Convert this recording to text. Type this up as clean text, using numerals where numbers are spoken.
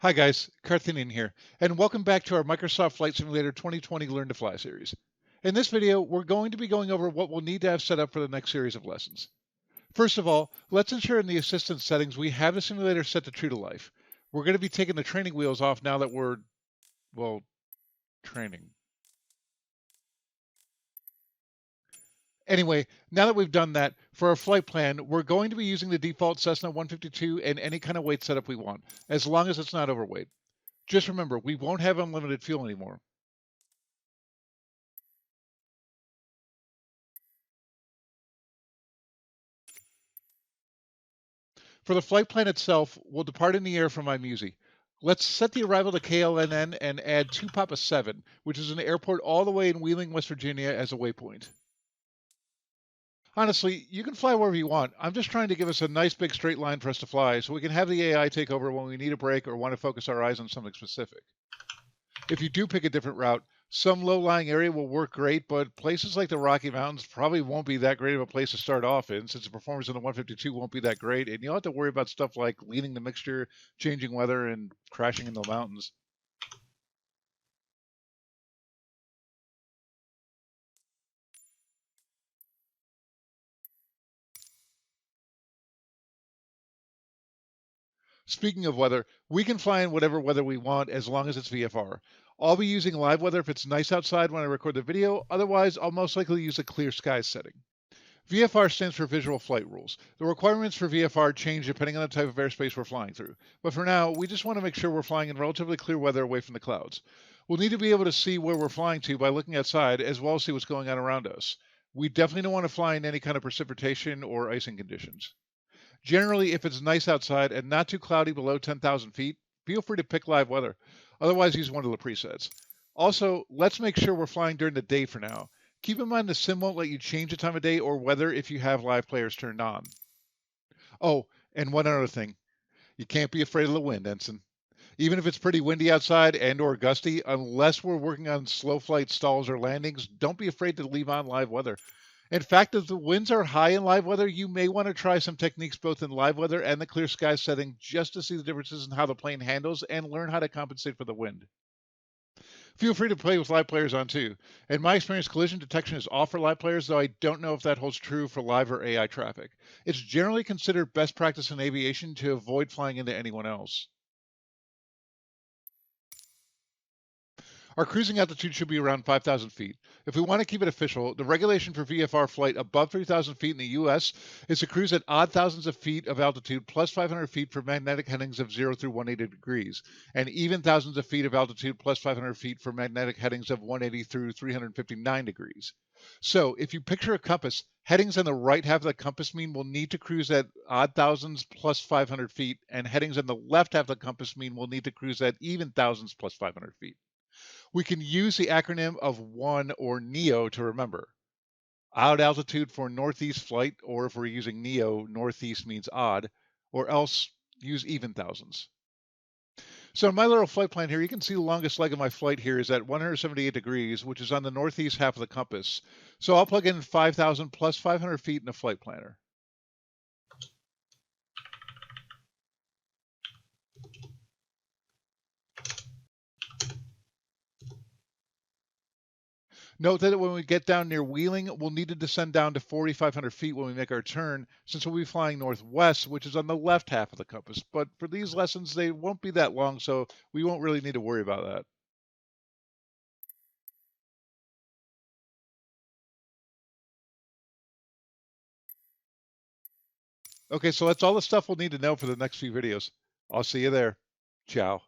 Hi guys, Karthinian here, and welcome back to our Microsoft Flight Simulator 2020 Learn to Fly series. In this video, we're going to be going over what we'll need to have set up for the next series of lessons. First of all, let's ensure in the assistance settings we have the simulator set to true to life. We're going to be taking the training wheels off now that we're, well, training. Anyway, now that we've done that, for our flight plan, we're going to be using the default Cessna 152 and any kind of weight setup we want, as long as it's not overweight. Just remember, we won't have unlimited fuel anymore. For the flight plan itself, we'll depart in the air from Imusi. Let's set the arrival to KLNN and add 2 Papa 7, which is an airport all the way in Wheeling, West Virginia as a waypoint. Honestly, you can fly wherever you want. I'm just trying to give us a nice big straight line for us to fly so we can have the AI take over when we need a break or want to focus our eyes on something specific. If you do pick a different route, some low-lying area will work great, but places like the Rocky Mountains probably won't be that great of a place to start off in, since the performance in the 152 won't be that great, and you'll have to worry about stuff like leaning the mixture, changing weather, and crashing in the mountains. Speaking of weather, we can fly in whatever weather we want as long as it's VFR. I'll be using live weather if it's nice outside when I record the video, otherwise I'll most likely use a clear skies setting. VFR stands for Visual Flight Rules. The requirements for VFR change depending on the type of airspace we're flying through. But for now, we just want to make sure we're flying in relatively clear weather away from the clouds. We'll need to be able to see where we're flying to by looking outside as well as see what's going on around us. We definitely don't want to fly in any kind of precipitation or icing conditions. Generally, if it's nice outside and not too cloudy below 10,000 feet, feel free to pick live weather. Otherwise, use one of the presets. Also, let's make sure we're flying during the day for now. Keep in mind the sim won't let you change the time of day or weather if you have live players turned on. Oh, and one other thing. You can't be afraid of the wind, Ensign. Even if it's pretty windy outside and or gusty, unless we're working on slow flight stalls or landings, don't be afraid to leave on live weather. In fact, if the winds are high in live weather, you may want to try some techniques both in live weather and the clear sky setting just to see the differences in how the plane handles and learn how to compensate for the wind. Feel free to play with live players on too. In my experience, collision detection is off for live players, though I don't know if that holds true for live or AI traffic. It's generally considered best practice in aviation to avoid flying into anyone else. Our cruising altitude should be around 5,000 feet. If we want to keep it official, the regulation for VFR flight above 3,000 feet in the US is to cruise at odd thousands of feet of altitude plus 500 feet for magnetic headings of 0 through 180 degrees, and even thousands of feet of altitude plus 500 feet for magnetic headings of 180 through 359 degrees. So if you picture a compass, headings on the right half of the compass mean we'll need to cruise at odd thousands plus 500 feet, and headings on the left half of the compass mean we'll need to cruise at even thousands plus 500 feet. We can use the acronym of ONE or NEO to remember. Odd altitude for northeast flight, or if we're using NEO, northeast means odd, or else use even thousands. So in my little flight plan here, you can see the longest leg of my flight here is at 178 degrees, which is on the northeast half of the compass. So I'll plug in 5,000 plus 500 feet in the flight planner. Note that when we get down near Wheeling, we'll need to descend down to 4,500 feet when we make our turn, since we'll be flying northwest, which is on the left half of the compass. But for these lessons, they won't be that long, so we won't really need to worry about that. Okay, so that's all the stuff we'll need to know for the next few videos. I'll see you there. Ciao.